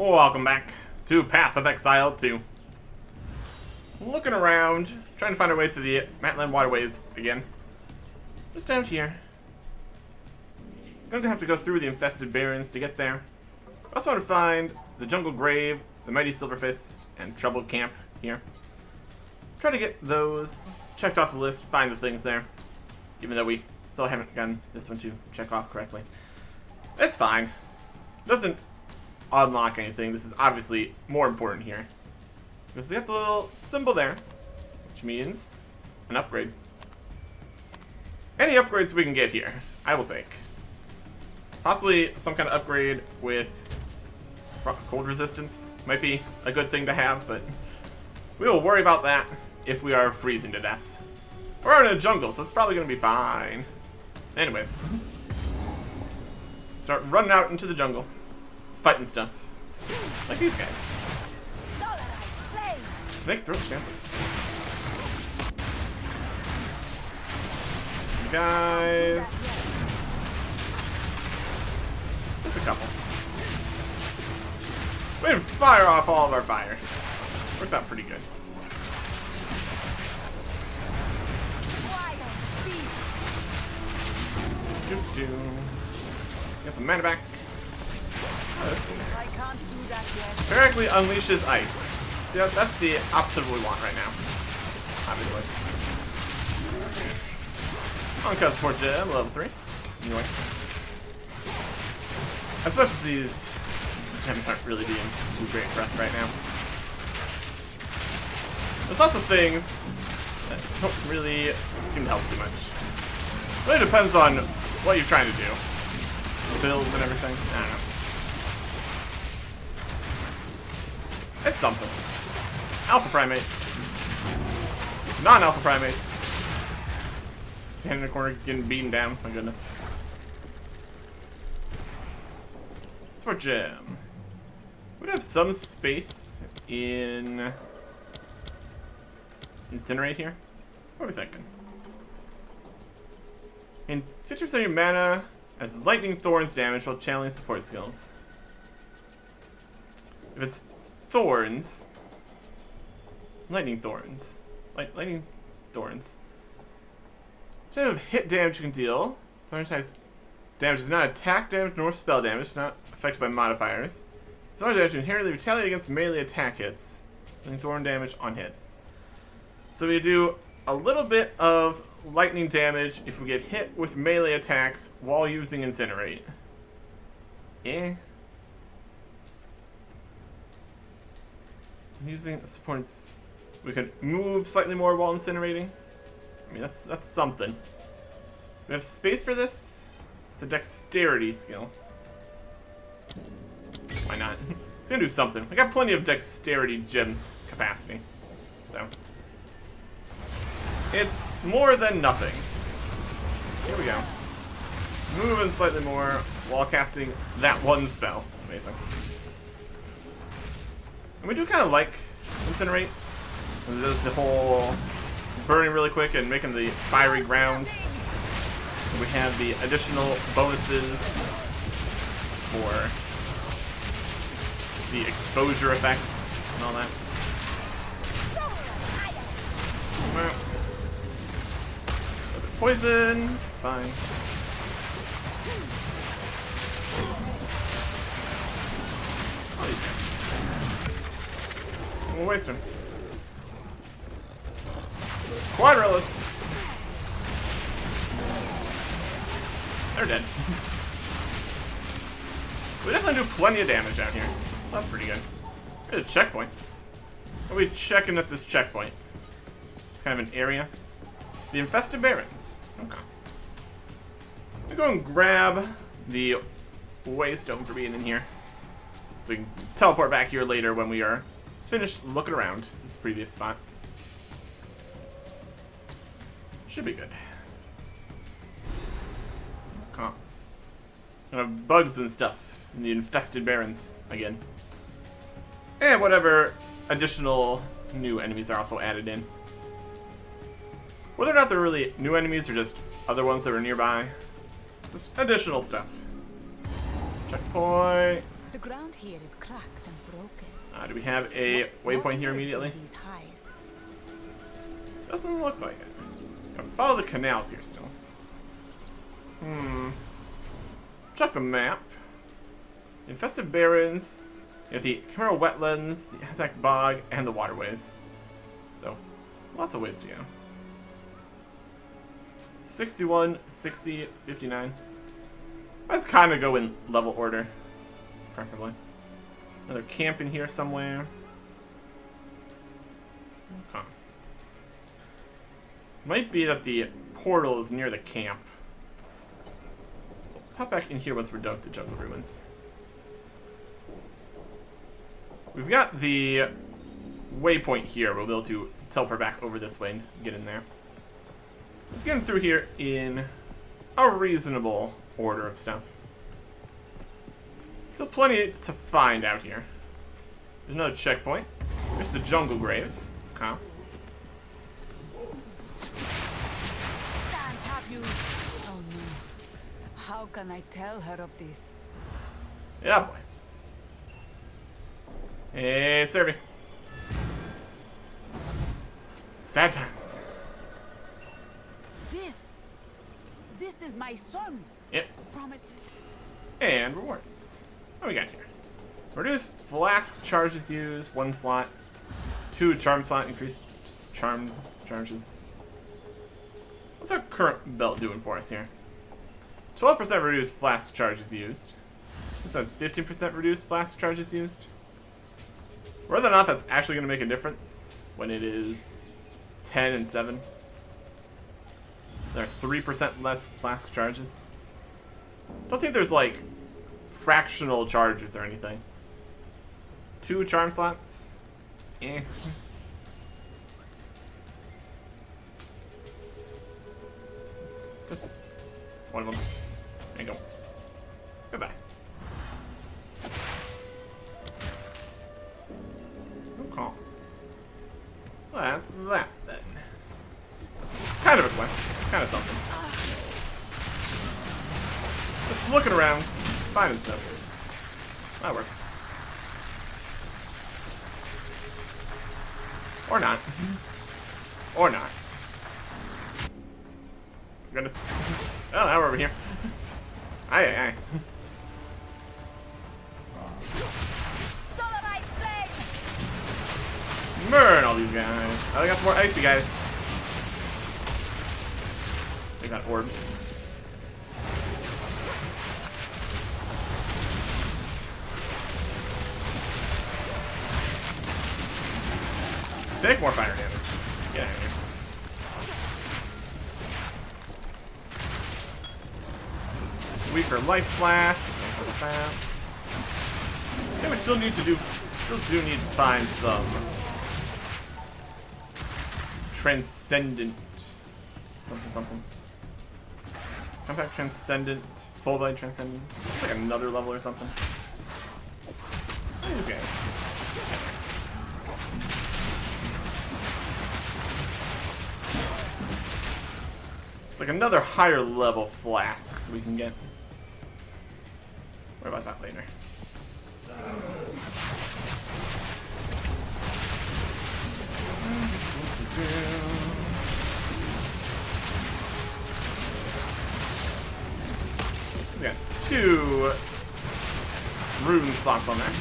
Welcome back to Path of Exile 2. Looking around, trying to find our way to the Matland waterways again. Just down here. Gonna have to go through the infested barrens to get there. Also want to find the jungle grave, the mighty silverfist, and troubled camp here. Try to get those checked off the list, find the things there. Even though we still haven't gotten this one to check off correctly. It's fine. Doesn't unlock anything. This is obviously more important here. Because they got the little symbol there, which means an upgrade. Any upgrades we can get here, I will take. Possibly some kind of upgrade with cold resistance might be a good thing to have, but we will worry about that if we are freezing to death. We're in a jungle, so it's probably going to be fine. Anyways. Start running out into the jungle. Fighting stuff. Like these guys. Snake throat shamblers. Guys. Just a couple. We can fire off all of our fire. Works out pretty good. Get some mana back. I can't do that yet. Directly unleashes ice. See, that's the opposite of what we want right now. Obviously. Uncut Sport Gem, level 3. Anyway. As much as these gems aren't really being too great for us right now. There's lots of things that don't really seem to help too much. Really depends on what you're trying to do. Builds and everything. I don't know. It's something. Alpha primate. Non-alpha primates. Standing in the corner getting beaten down. My goodness. Sport Gem. We'd have some space in Incinerate here. What are we thinking? In 50% of your mana as lightning thorns damage while channeling support skills. If it's thorns, lightning thorns, lightning thorns. Instead of hit damage you can deal, thorn types damage is not attack damage nor spell damage, not affected by modifiers. Thorn damage inherently retaliate against melee attack hits, and thorn damage on hit. So we do a little bit of lightning damage if we get hit with melee attacks while using Incinerate. Using supports, we could move slightly more while incinerating. I mean, that's something. We have space for this. It's a dexterity skill. Why not? It's gonna do something. I got plenty of dexterity gems capacity, so it's more than nothing. Here we go. Moving slightly more while casting that one spell. Amazing. And we do kind of like Incinerate. It does the whole burning really quick and making the fiery ground. And we have the additional bonuses for the exposure effects and all that. Well, a bit of poison, it's fine. All these guys. We'll waste him. Quadrillis. They're dead. We definitely do plenty of damage out here. That's pretty good. We had a checkpoint. What are we checking at this checkpoint? It's kind of an area. The infested barrens. Okay. I'm gonna go and grab the waystone for being in here. So we can teleport back here later when we are finished looking around this previous spot. Should be good. Kind of bugs and stuff in the infested barrens again. And whatever additional new enemies are also added in. Whether or not they're really new enemies or just other ones that were nearby. Just additional stuff. Checkpoint. The ground here is cracked and broken. Do we have a waypoint here lives in immediately? these hives? Doesn't look like it. I'll follow the canals here still. Check the map. Infested barrens. You have the Chimeral wetlands, the Azak bog, and the waterways. So, lots of ways to go. 61, 60, 59. Let's kind of go in level order, preferably. Another camp in here somewhere. Okay. Might be that the portal is near the camp. We'll pop back in here once we're done with the jungle ruins. We've got the waypoint here. We'll be able to teleport back over this way and get in there. Let's get through here in a reasonable order of stuff. Still plenty to find out here. There's another checkpoint. There's the jungle grave. Okay. Can't have you. Oh no. How can I tell her of this? Yeah, boy. Hey, Servy. Sad times. This is my son. Yep. Promise. And rewards. What we got here? Reduced flask charges used, 1 slot. 2 charm slot, increased charm charges. What's our current belt doing for us here? 12% reduced flask charges used. This has 15% reduced flask charges used. Whether or not that's actually going to make a difference when it is 10 and 7. There are 3% less flask charges. Don't think there's like fractional charges or anything. 2 charm slots. Eh. Just one of them. There you go. Goodbye. Okay. Well, that's that then. Kind of a quest. Kind of something. Just looking around, finding stuff. That works. Or not. Or not. I'm gonna. Oh, now we're over here. Aye, aye, aye. Burn all these guys. Oh, I got some more icy guys. They got orb. Take more fire damage. Get out of here. Weaker life flask. I think we still need to do. Still do need to find some transcendent something. Compact transcendent, full body transcendent. It's like another level or something. Look at these guys. It's like another higher level flask, so we can get. Worry about that later. We got 2 rune slots on there.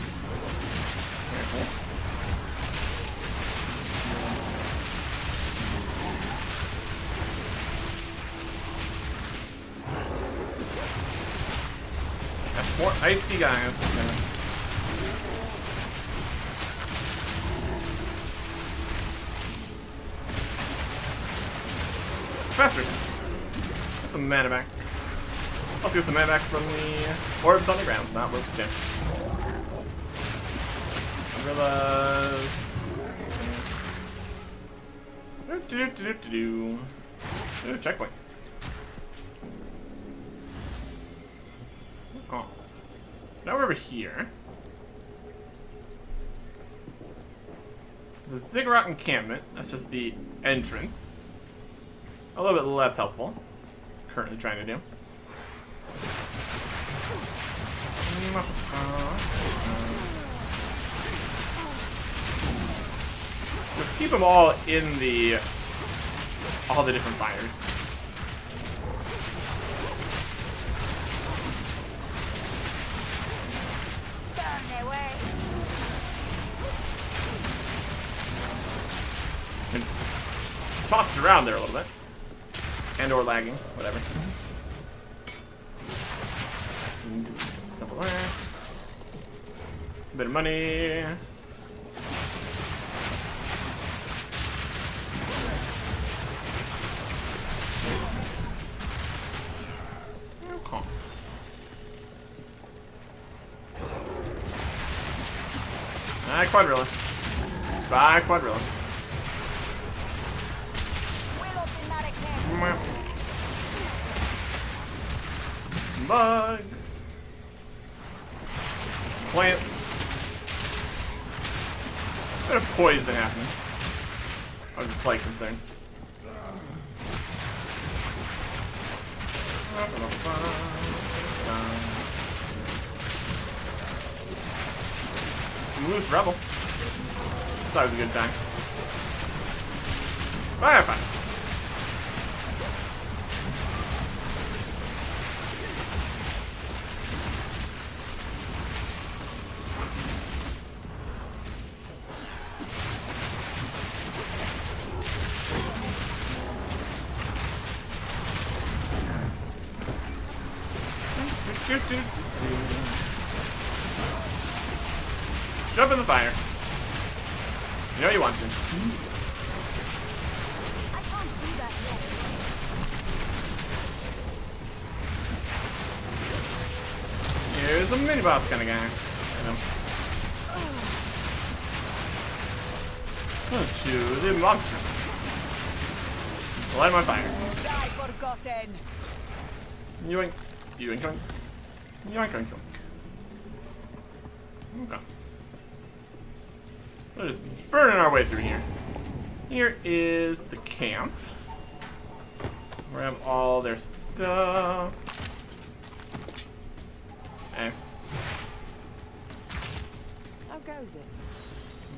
Very cool. Got more icy guys. Goodness. Faster attacks. Get some mana back. Let's get some mana back from the orbs on the ground, so that works too. Umbrellas. Ooh, checkpoint. Oh. Now we're over here. The Ziggurat encampment. That's just the entrance. A little bit less helpful. Currently trying to do. Just keep them all in all the different fires. Burn away. And tossed around there a little bit. And or lagging, whatever. Just a simple way. A bit of money. Okay. Bye, Quadrilla. Bye, Quadrilla. Bugs. Plants. A bit of poison happening. I was a slight concern. Some loose rebel. It's always a good time. Fire, fire. Jump in the fire. You know you want to. I can't do that yet. Here's a mini boss kind of guy. I know. Oh, shoot, the monsters. Light him on fire. Die forgotten. Yoink. Yoink, yoink. Yoink, yoink, yoink. Okay. We're just burning our way through here. Here is the camp. We have all their stuff. Okay. How goes it?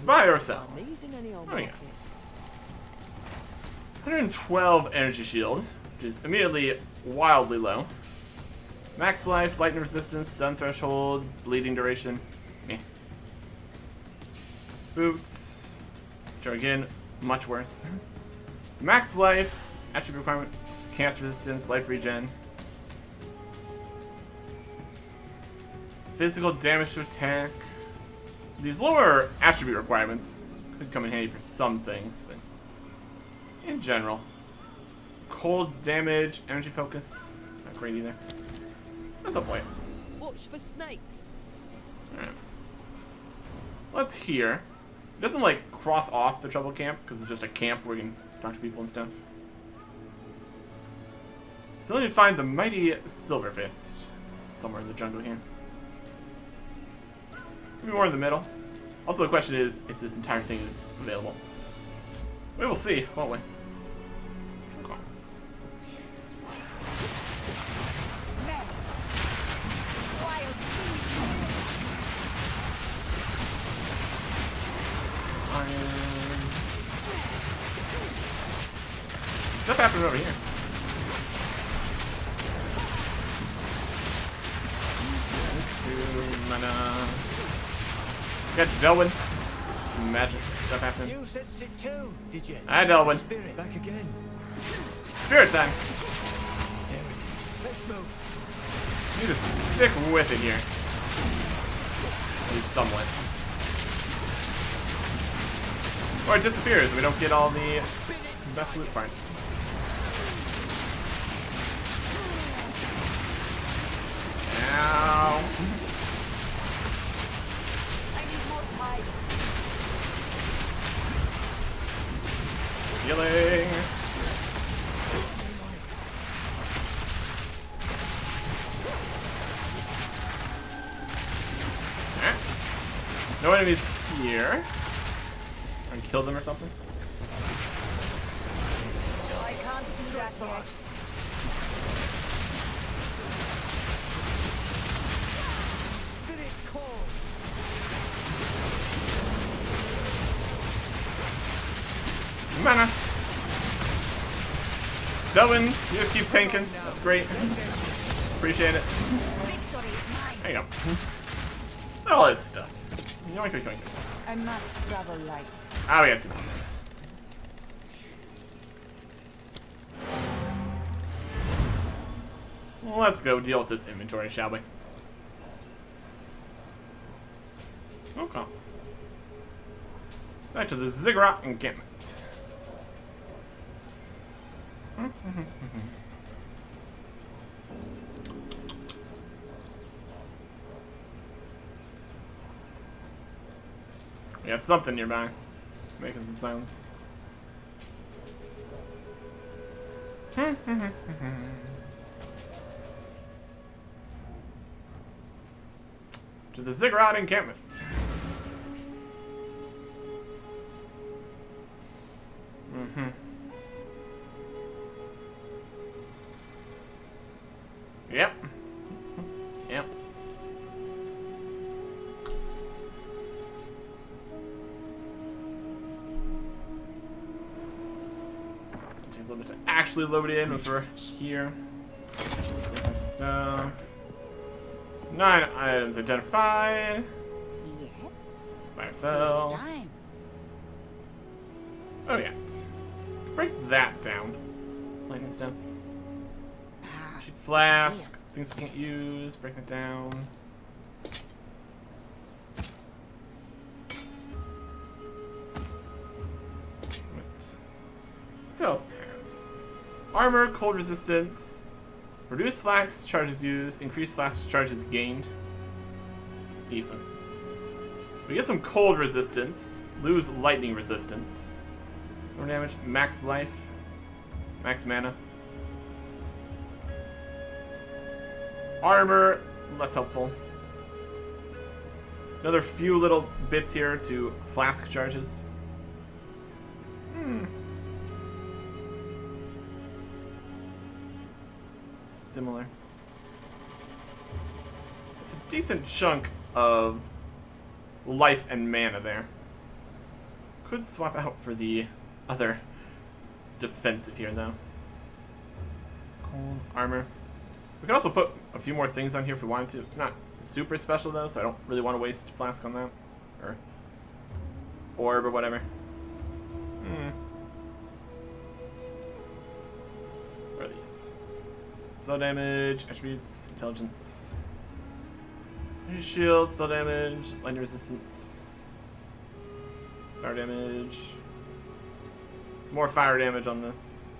Buy or sell. These in any old What do we got? market? 112 energy shield, which is immediately wildly low. Max life, lightning resistance, stun threshold, bleeding duration. Meh. Boots, which are again much worse. Max life, attribute requirements, cast resistance, life regen. Physical damage to attack. These lower attribute requirements could come in handy for some things, but in general. Cold damage, energy focus, not great either. There's a place. Watch for snakes. Alright. Let's hear. It doesn't like cross off the trouble camp because it's just a camp where we can talk to people and stuff. So we need to find the mighty Silver Fist somewhere in the jungle here. Maybe more in the middle. Also, the question is if this entire thing is available. We will see, won't we? Okay. Stuff happening over here. Mana. Got Delwyn. Some magic stuff happening. You sensed it too, did you? Hi, Delwyn. Spirit. Back again. Spirit time. There it is. Let's move. Need to stick with it here. At least somewhat. Or it disappears and we don't get all the best loot parts. Ow. I need more time. Healing. Alright. No enemies here. I killed them or something. I can't do that yet. mana. Delvin, you just keep tanking. That's great. Appreciate it. There you go. All this stuff. Yoink, yoink, yoink. I'm not travel light. Ah, we have 2 minutes. Well, let's go deal with this inventory, shall we? Okay. Back to the Ziggurat encampment. We got something nearby. Making some sounds. To the Ziggurat encampment. Yep. Yep. Takes a little bit to actually load it in once we're here. Get some stuff. 9 items identified. Yes. By ourselves. Time. Oh yeah. Break that down. Lightning stuff. Ah, Cheap flask. Things we can't use. Break that down. What else has? Armor, cold resistance. Reduce flask charges used. Increase flask charges gained. It's decent. We get some cold resistance. Lose lightning resistance. More damage. Max life. Max mana. Armor, less helpful. Another few little bits here to flask charges. Similar. It's a decent chunk of life and mana there. Could swap out for the other defensive here, though. Cold armor. We could also put a few more things on here if we wanted to. It's not super special, though, so I don't really want to waste flask on that. Or orb or whatever. What are these? Spell damage, attributes, intelligence. Shield, spell damage, lightning resistance. Fire damage. Some more fire damage on this.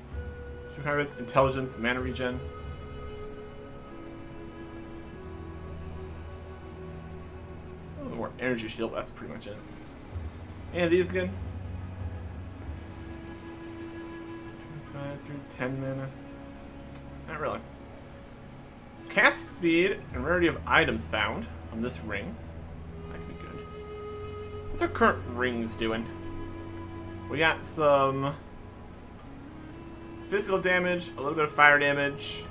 Requirements, intelligence, mana regen. A little more energy shield, that's pretty much it. And these again. 25 through 10 mana. Not really. Cast speed and rarity of items found on this ring. That could be good. What's our current rings doing? We got some physical damage, a little bit of fire damage.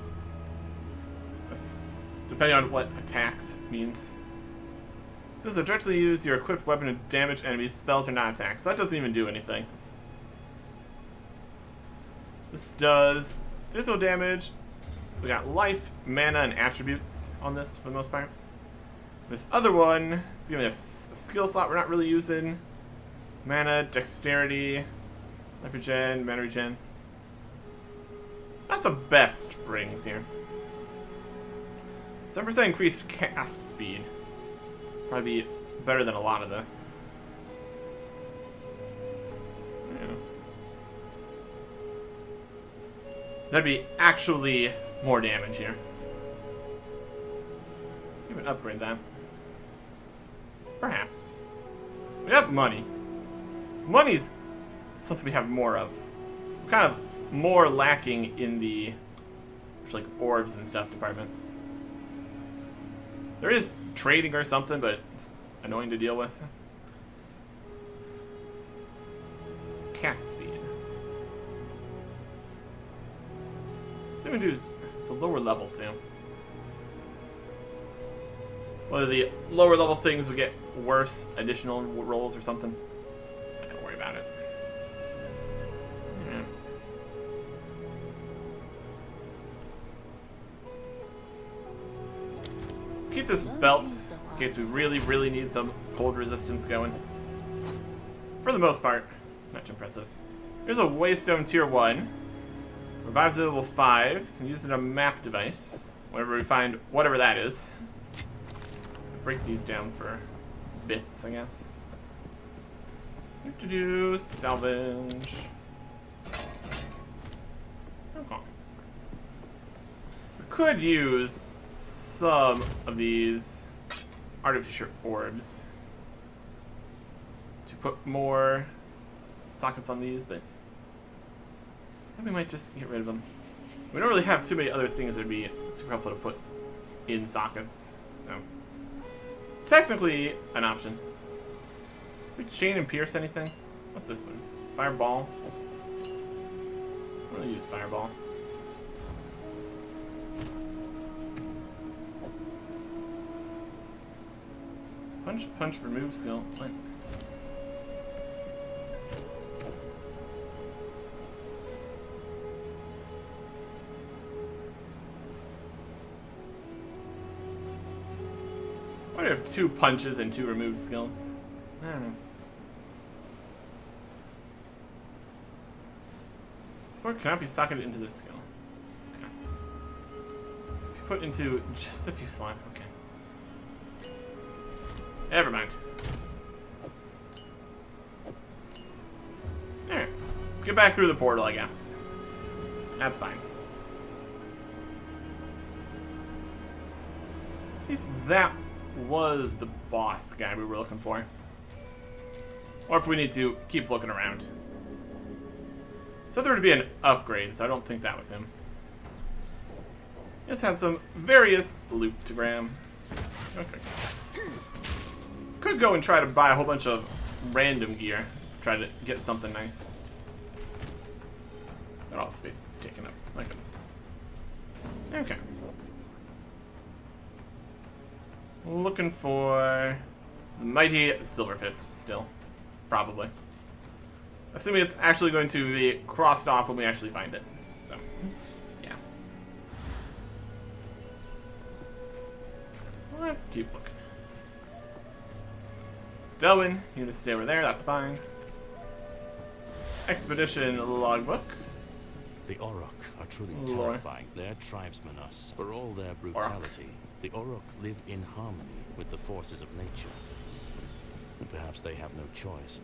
Depending on what attacks means. It says to directly use your equipped weapon to damage enemies, spells are not attacks. So that doesn't even do anything. This does physical damage. We got life, mana, and attributes on this for the most part. This other one is giving us a skill slot we're not really using. Mana, dexterity, life regen, mana regen. Not the best rings here. 7% increased cast speed. Probably be better than a lot of this. Yeah. That'd be actually more damage here. Even upgrade that. Perhaps. We have money. Money's something we have more of. We're kind of more lacking in the like orbs and stuff department. There is trading or something, but it's annoying to deal with. Cast speed. So we do. It's a lower level too. One of the lower level things would get worse additional rolls or something. Not gonna worry about it. Keep this belt in case we really, really need some cold resistance going. For the most part, not too impressive. Here's a Waystone Tier 1. Revives at level 5. Can use it on a map device. Whenever we find whatever that is. Break these down for bits, I guess. Salvage. Okay. We could use some of these artificial orbs to put more sockets on these, but then we might just get rid of them. We don't really have too many other things that would be super helpful to put in sockets. So, technically, an option. Did we chain and pierce anything? What's this one? Fireball. I'm gonna use fireball. Punch, punch, remove skill. What? Why do I have 2 punches and 2 remove skills? I don't know. Support cannot be socketed into this skill. Okay. Put into just the fuselage. Okay. Never mind. Alright. Let's get back through the portal, I guess. That's fine. Let's see if that was the boss guy we were looking for. Or if we need to keep looking around. So there would be an upgrade, so I don't think that was him. Just had some various loot to grab. Okay. Could go and try to buy a whole bunch of random gear. Try to get something nice. But all the space is taken up. My goodness. Okay. Looking for the mighty Silver Fist still. Probably. Assuming it's actually going to be crossed off when we actually find it. So, yeah. Let's keep looking. Delwyn, you just stay over there, that's fine. Expedition logbook. The Orok are truly Lore. terrifying. Their tribesmen us. For all their brutality, the Orok live in harmony with the forces of nature. And perhaps they have no choice.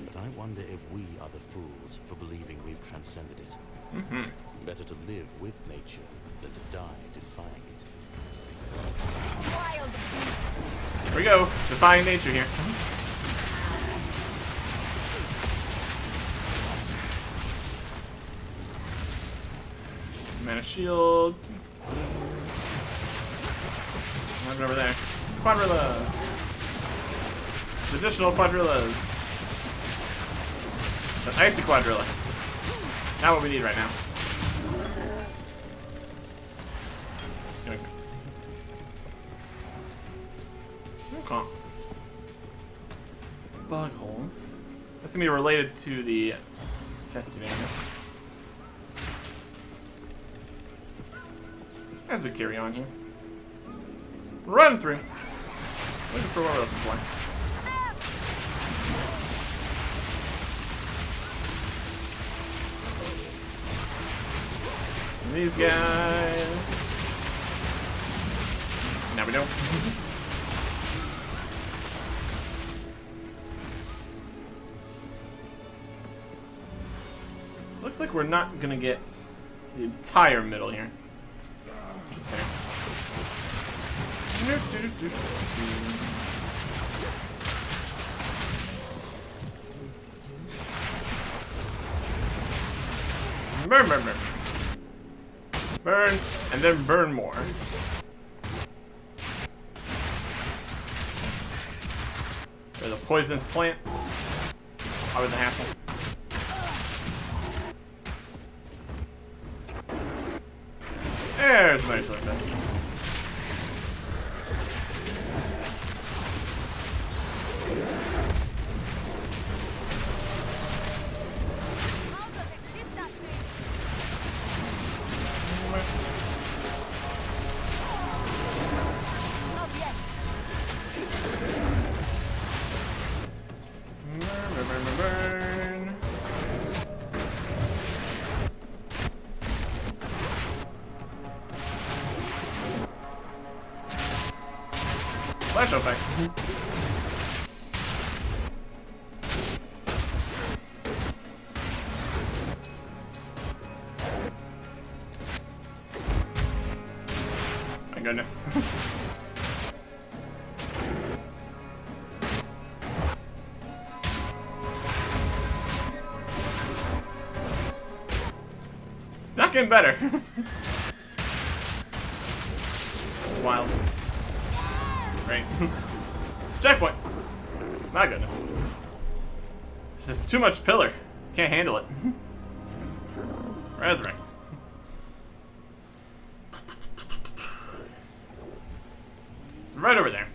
But I wonder if we are the fools for believing we've transcended it. Mm-hmm. Better to live with nature than to die defying it. Here we go. Defying nature here. Mana shield. Nothing over there. Quadrilla. Additional quadrillas. An icy quadrilla. Not what we need right now. Okay. It's bug holes. That's gonna be related to the festive area. As we carry on here. Run through. Looking for what we're looking for. These guys. Now we don't. Looks like we're not gonna get the entire middle here. Which is fair. Burn, burn, burn. Burn, and then burn more. They're the poison plants. Always a hassle. There's my surface. Flash effect. My goodness. It's not getting better. Wild. Great. Checkpoint. My goodness. It's just too much pillar. Can't handle it. Resurrect. It's right over there.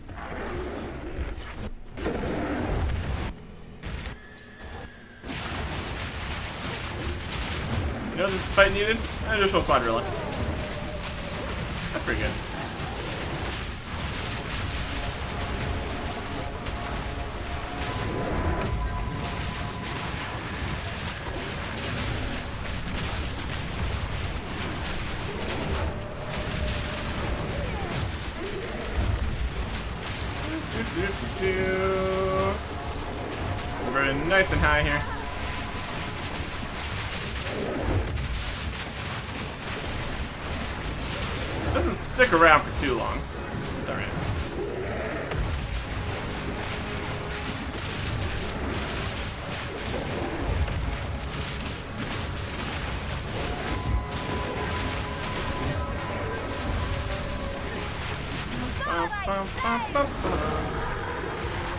You know this fight needed? An additional quadrilla. That's pretty good. We're nice and high here. Doesn't stick around for too long. It's alright.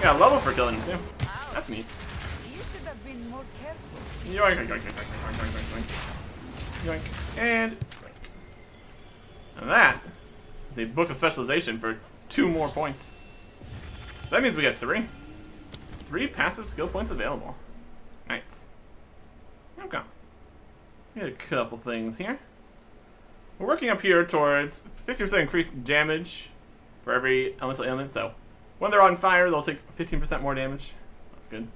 Yeah, level for killing him too. That's neat. You should have been more careful. Yoink, yoink, yoink, yoink, yoink, yoink, yoink, yoink, and yoink. And that is a book of specialization for 2 more points. That means we get 3. 3 passive skill points available. Nice. Okay. Let's get a couple things here. We're working up here towards 50% increased damage for every elemental ailment, so when they're on fire, they'll take 15% more damage. That's good.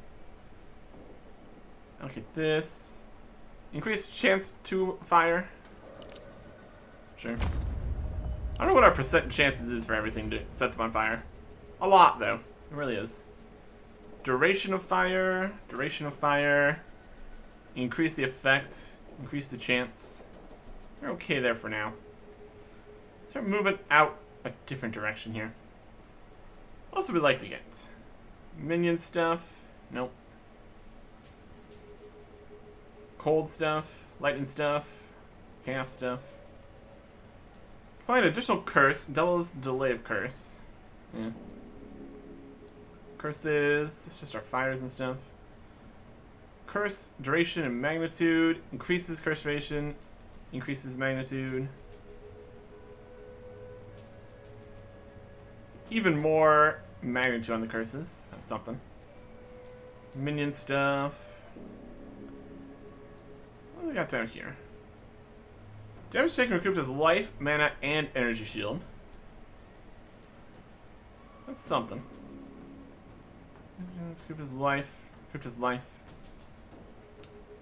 Okay, this. Increased chance to fire. Sure. I don't know what our percent chances is for everything to set them on fire. A lot, though. It really is. Duration of fire. Duration of fire. Increase the effect. Increase the chance. We're okay there for now. Start moving out a different direction here. What else would we like to get? Minion stuff. Nope. Cold stuff. Lightning stuff. Chaos stuff. Apply an additional curse. Doubles the delay of curse. Yeah. Curses. It's just our fires and stuff. Curse duration and magnitude. Increases curse duration. Increases magnitude. Even more magnitude on the curses. That's something. Minion stuff. What do we got down here? Damage taken recouped as life, mana, and energy shield. That's something. Recouped as life. Recouped as life.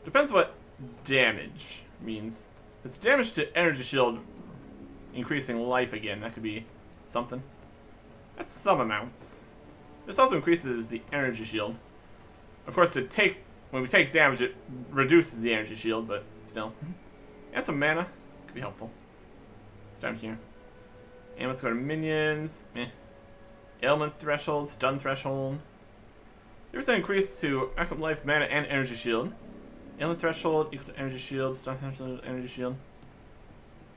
Depends what damage means. It's damage to energy shield increasing life again. That could be something. That's some amounts. This also increases the energy shield. Of course, when we take damage, it reduces the energy shield, but still. And some mana. Could be helpful. It's down here. And let's go to minions. Ailment threshold, stun threshold. 3% increase to maximum life, mana, and energy shield. Ailment threshold equal to energy shield, stun threshold, energy shield.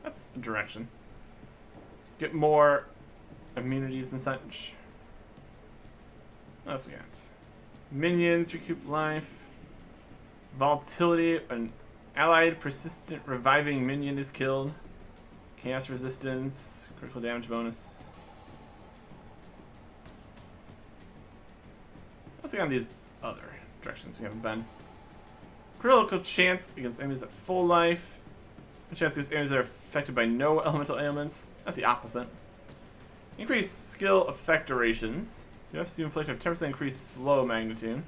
That's a direction. Get more immunities and such. What else we got? Minions recoup life. Volatility. An allied persistent reviving minion is killed. Chaos resistance. Critical damage bonus. What's on these other directions we haven't been? Critical chance against enemies at full life. A chance against enemies that are affected by no elemental ailments. That's the opposite. Increased skill effect durations. You have to inflict a 10% increased slow magnitude.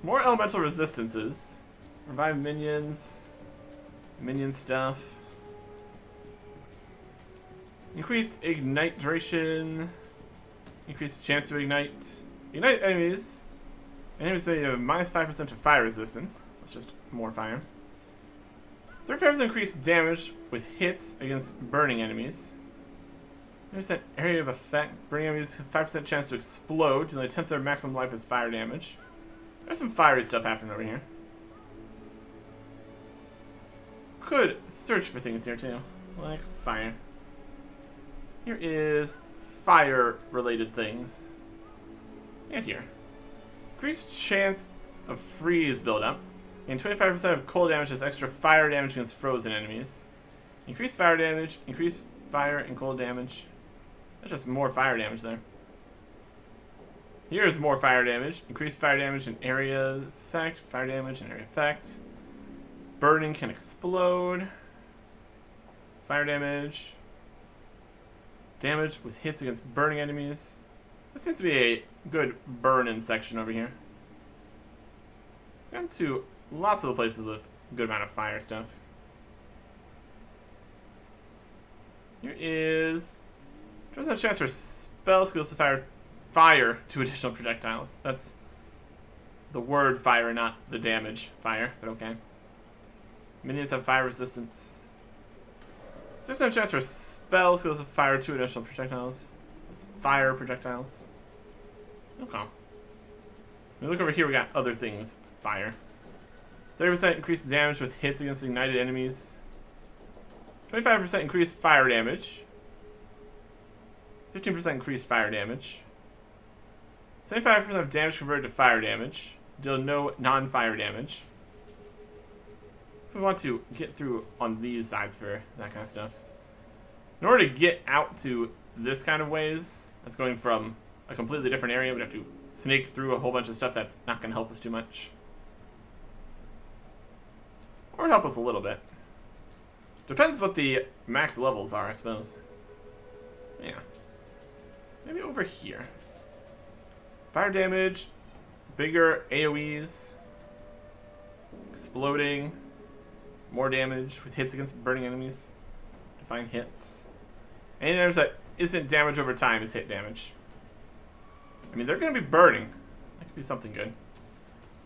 More elemental resistances. Revive minions. Minion stuff. Increased ignite duration. Increased chance to ignite. Ignite enemies. Enemies that have minus 5% to fire resistance. That's just more fire. 35% increased damage with hits against burning enemies. 30% area of effect. Burning enemies have 5% chance to explode till they 10th their maximum life as fire damage. There's some fiery stuff happening over here. Could search for things here too, like fire. Here is fire-related things. And here. Increased chance of freeze buildup. Gain 25% of cold damage as extra fire damage against frozen enemies. Increased fire damage, increased fire and cold damage. That's just more fire damage there. Here's more fire damage. Increased fire damage and area effect. Fire damage and area effect. Burning can explode. Fire damage. Damage with hits against burning enemies. This seems to be a good burn-in section over here. Gone to lots of the places with a good amount of fire stuff. Here is... There's no chance for spell skills to fire 2 additional projectiles. That's the word fire, not the damage fire, but okay. Minions have fire resistance. There's no chance for spell skills to fire 2 additional projectiles. It's fire projectiles. Okay. We look over here, we got other things. Fire. 30% increased damage with hits against ignited enemies. 25% increased fire damage. 15% increased fire damage. 75% of damage converted to fire damage. Deal no non-fire damage. If we want to get through on these sides for that kind of stuff. In order to get out to this kind of ways, that's going from a completely different area, we'd have to snake through a whole bunch of stuff that's not going to help us too much. Or help us a little bit. Depends what the max levels are, I suppose. Yeah. Maybe over here. Fire damage, bigger AoEs, exploding, more damage with hits against burning enemies. Define hits. Any damage that isn't damage over time is hit damage. I mean, they're going to be burning. That could be something good.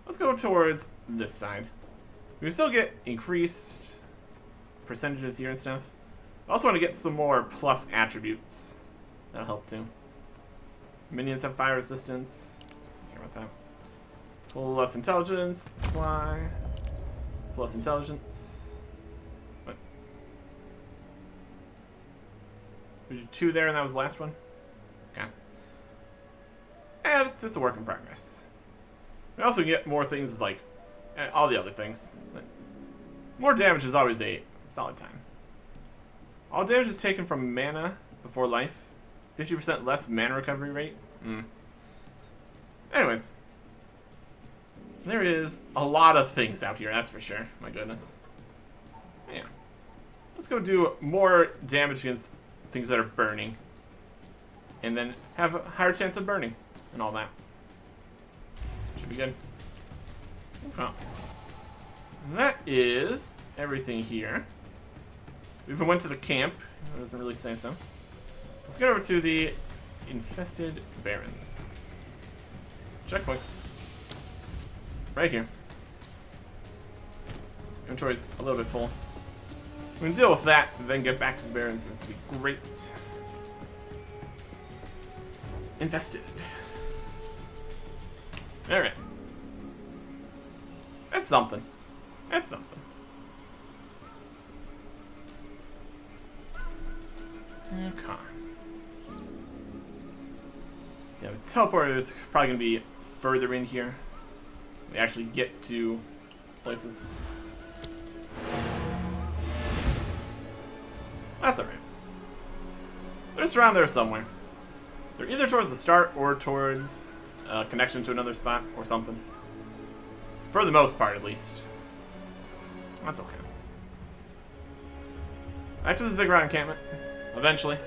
Let's go towards this side. We can still get increased percentages here and stuff. I also want to get some more plus attributes. That'll help too. Minions have fire resistance. Care about that. Plus intelligence. Apply. Plus intelligence. What? We did 2 there and that was the last one? Okay. And it's a work in progress. We also get more things of like all the other things. But more damage is always a solid time. All damage is taken from mana before life. 50% less mana recovery rate. Anyways. There is a lot of things out here, that's for sure. My goodness. Yeah. Let's go do more damage against things that are burning. And then have a higher chance of burning. And all that. Should be good. Okay. And that is everything here. We even went to the camp. It doesn't really say so. Let's get over to the infested barrens. Checkpoint. Right here. Inventory's a little bit full. We can deal with that and then get back to the barrens. This will be great. Infested. Alright. That's something. That's something. Okay. Yeah, the teleporter is probably going to be further in here. We actually get to places. That's alright. They're just around there somewhere. They're either towards the start or towards a connection to another spot or something. For the most part, at least. That's okay. Back to the Ziggurat encampment. Eventually.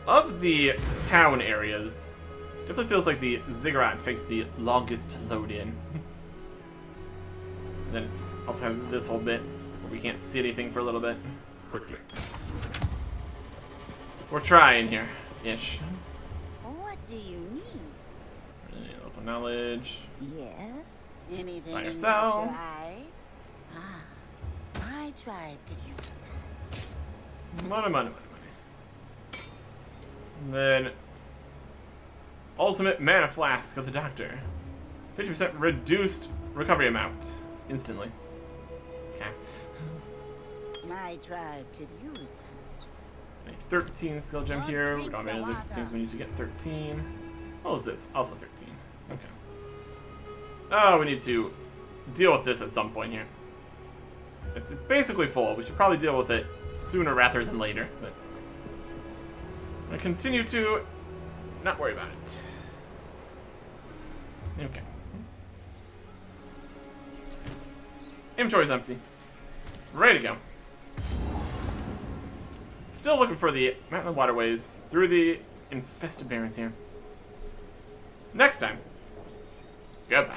Of the town areas, definitely feels like the Ziggurat takes the longest to load in. Then also has this whole bit where we can't see anything for a little bit. Quickly. We're trying here, ish. What do you need? Local knowledge. Yes? Anything By in yourself. your tribe? Ah, my tribe could use that. Money. And then ultimate mana flask of the doctor. 50% reduced recovery amount instantly. Okay. My tribe could use that. A 13 skill gem here. We got many other things we need to get 13. What was this? Also 13. Okay. Oh, we need to deal with this at some point here. It's basically full. We should probably deal with it sooner rather than later, but I'm gonna continue to not worry about it. Okay. Inventory's empty. Ready to go. Still looking for the mountain waterways through the infested barrens here. Next time, goodbye.